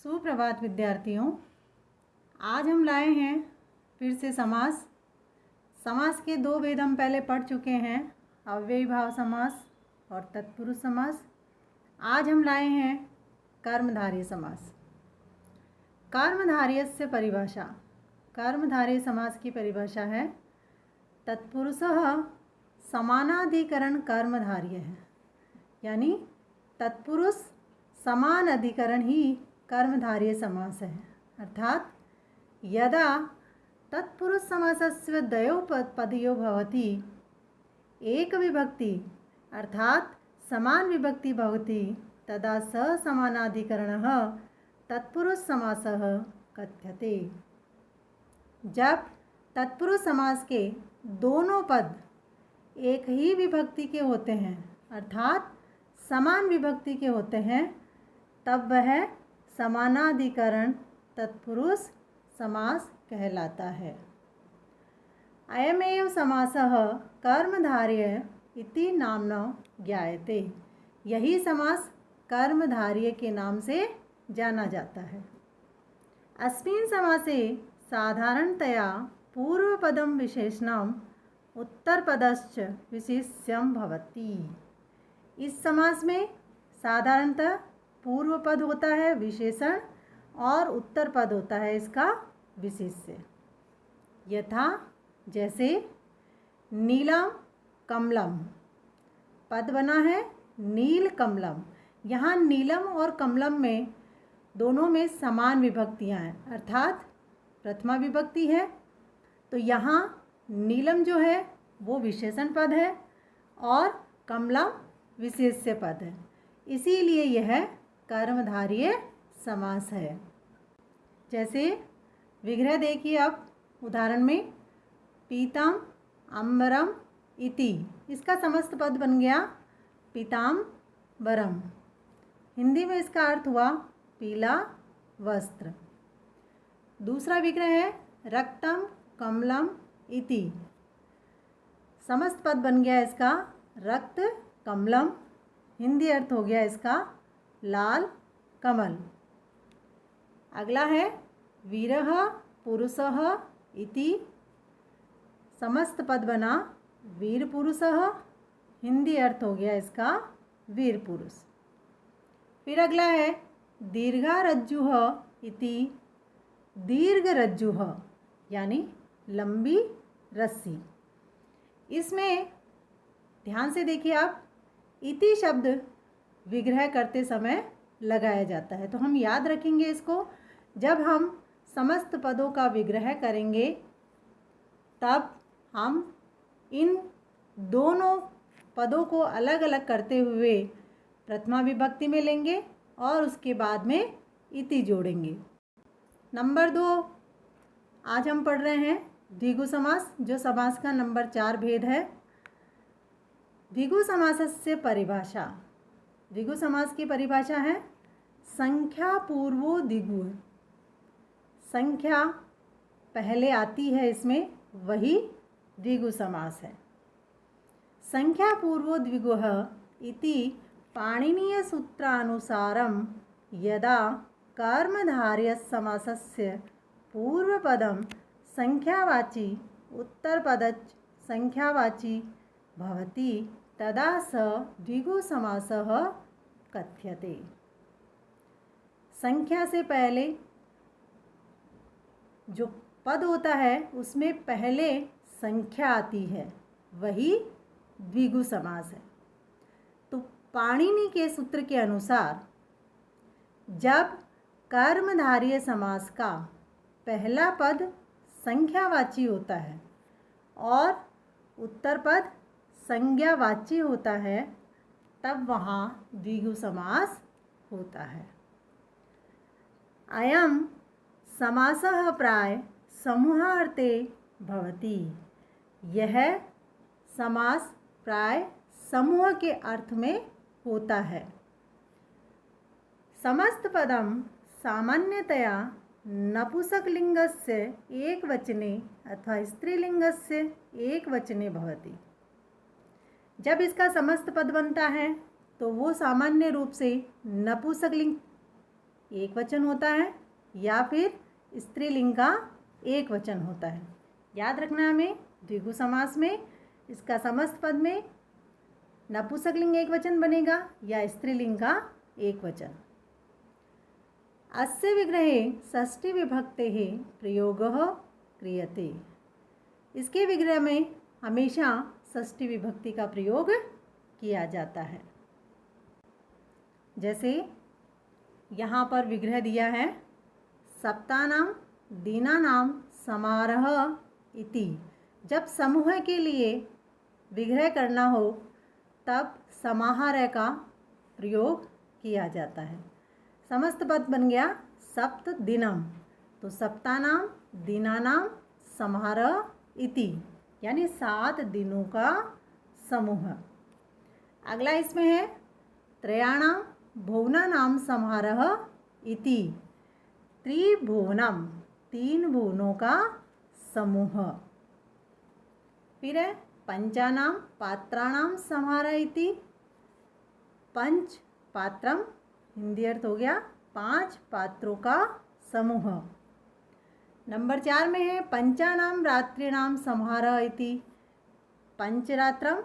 सुप्रभात विद्यार्थियों। आज हम लाए हैं फिर से समास। समास के दो भेद हम पहले पढ़ चुके हैं, अव्ययी भाव समास और तत्पुरुष समास। आज हम लाए हैं कर्मधारय समास। कर्मधारयस्य परिभाषा। कर्मधारय समास की परिभाषा है तत्पुरुषः समानाधिकरण कर्मधारय है, यानी तत्पुरुष समान अधिकरण ही कर्मधारय समास है। अर्थात यदा तत्पुरुष समासस्य द्वयो पदयो भवति, एक विभक्ति अर्थात समान विभक्ति भवति, तदा स समानाधिकरणः तत्पुरुष समासः कथ्यते। जब तत्पुरुष समास के दोनों पद एक ही विभक्ति के होते हैं अर्थात समान विभक्ति के होते हैं, तब वह समानाधिकरण तत्पुरुष समास कहलाता है। अयमेव समासः कर्मधारय इति नाम्ना ज्ञायते। यही समास कर्मधारय के नाम से जाना जाता है। अस्मिन् समासे साधारणतया पूर्वपदं विशेषणम् उत्तरपदश्च विशेष्यं भवति। इस समास में साधारणतः पूर्व पद होता है विशेषण और उत्तर पद होता है इसका विशेष्य। यथा जैसे नीलम कमलम, पद बना है नील कमलम। यहाँ नीलम और कमलम में दोनों में समान विभक्तियाँ हैं अर्थात प्रथमा विभक्ति है, तो यहाँ नीलम जो है वो विशेषण पद है और कमलम विशेष्य पद है, इसीलिए यह कर्मधारय समास है। जैसे विग्रह देखिए अब उदाहरण में, पीतम अम्बरम इति, इसका समस्त पद बन गया पीताम्बरम। हिंदी में इसका अर्थ हुआ पीला वस्त्र। दूसरा विग्रह है रक्तम कमलम इति, समस्त पद बन गया इसका रक्त कमलम, हिंदी अर्थ हो गया इसका लाल कमल। अगला है वीरः पुरुषः इति, समस्त पद बना वीर पुरुषः, हिंदी अर्थ हो गया इसका वीर पुरुष। फिर अगला है दीर्घारज्जुः इति, दीर्घ रज्जुः यानी लंबी रस्सी। इसमें ध्यान से देखिए आप, इति शब्द विग्रह करते समय लगाया जाता है, तो हम याद रखेंगे इसको। जब हम समस्त पदों का विग्रह करेंगे तब हम इन दोनों पदों को अलग अलग करते हुए प्रथमा विभक्ति में लेंगे और उसके बाद में इति जोड़ेंगे। नंबर 2 आज हम पढ़ रहे हैं द्विगु समास, जो समास का नंबर 4 भेद है। द्विगु समासस्य परिभाषा। द्विगु समास की परिभाषा है संख्या पूर्वो द्विगु। संख्या पहले आती है इसमें, वही द्विगु समास है। संख्या पूर्वो द्विगुः इति पाणिनीय सूत्रानुसारं यदा कर्मधारय समासस्य पूर्वपदं संख्यावाची उत्तरपदच् संख्यावाची भवति, तदा स द्विगु समासः कथ्यते। संख्या से पहले जो पद होता है उसमें पहले संख्या आती है, वही द्विगु समास है। तो पाणिनि के सूत्र के अनुसार जब कर्मधारय समास का पहला पद संख्यावाची होता है और उत्तर पद संज्ञावाची होता है, तब वहाँ द्विगु समास होता है। अयम समासः प्राय समूहार्थे भवति। यह समास प्राय समूह के अर्थ में होता है। समस्त पदम सामान्यतया नपुंसकलिंगस्य एकवचने अथवा स्त्रीलिंगस्य एकवचने भवति। जब इसका समस्त पद बनता है तो वो सामान्य रूप से नपुंसकलिंग एक वचन होता है या फिर स्त्रीलिंग का एक वचन होता है। याद रखना हमें, द्विगु समास में इसका समस्त पद में नपुंसकलिंग एक वचन बनेगा या स्त्रीलिंग का एक वचन। अस्य विग्रहे षष्ठी विभक्तेः प्रयोगः क्रियते। इसके विग्रह में हमेशा षष्ठी विभक्ति का प्रयोग किया जाता है। जैसे यहाँ पर विग्रह दिया है सप्तानां दिनानां समारोह इति। जब समूह के लिए विग्रह करना हो तब समाहार का प्रयोग किया जाता है। समस्त पद बन गया सप्त दिनम, तो सप्तानां दिनानां समारोह इति यानी 7 दिनों का समूह। अगला इसमें है त्रयाणां भुवनानां समारोह इति। त्रिभुवनम 3 भुवनों का समूह। फिर है पंचानां पात्राणां समारोह इति। पंच पात्रम हिंदी अर्थ हो गया 5 पात्रों का समूह। नंबर 4 में है पंचानां रात्रिणां समारोह इति। पंचरात्रम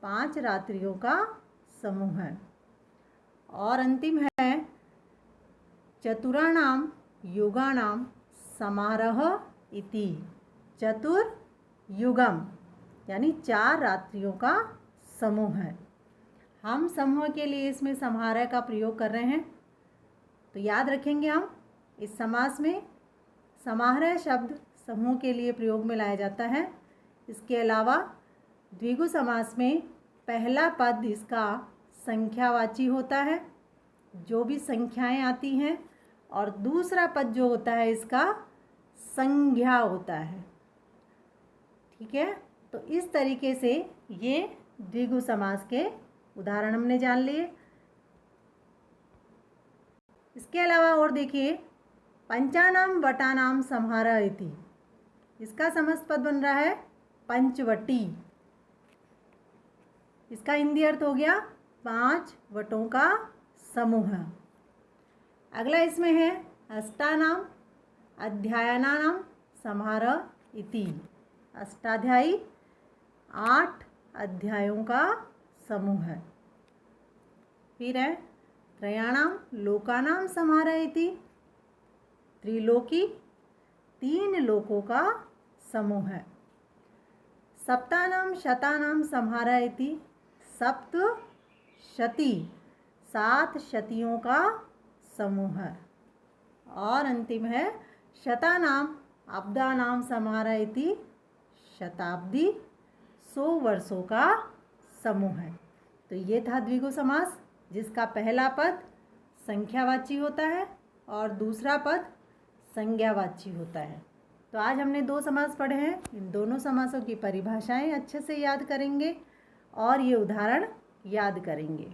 5 रात्रियों का समूह है। और अंतिम है चतुराणां युगानां समारोह इति। चतुर्युगम यानी 4 रात्रियों का समूह है। हम समूह के लिए इसमें समाहार का प्रयोग कर रहे हैं, तो याद रखेंगे हम इस समास में समाहार शब्द समूह के लिए प्रयोग में लाया जाता है। इसके अलावा द्विगु समास में पहला पद इसका संख्यावाची होता है, जो भी संख्याएं आती हैं, और दूसरा पद जो होता है इसका संज्ञा होता है। ठीक है, तो इस तरीके से ये द्विगु समास के उदाहरण हमने जान लिए। इसके अलावा और देखिए पंचानां वटानां समारोह इति। इसका समस्त पद बन रहा है पंचवटी। इसका हिंदी अर्थ हो गया 5 वटों का समूह। अगला इसमें है अष्टानां अध्यायानां समारोह इति। अष्टाध्यायी 8 अध्यायों का समूह है। फिर है त्रयाणां लोकानां समारोह इति। त्रिलोकी 3 लोकों का समूह है। सप्तानां शतानां समारोह इति। सप्त शती 7 शतियों का समूह है। और अंतिम है शतानां अब्दानां समारोह इति। शताब्दी 100 वर्षों का समूह है। तो ये था द्विगु समास, जिसका पहला पद संख्यावाची होता है और दूसरा पद संज्ञावाची होता है। तो आज हमने 2 समास पढ़े हैं। इन दोनों समासों की परिभाषाएं अच्छे से याद करेंगे और ये उदाहरण याद करेंगे।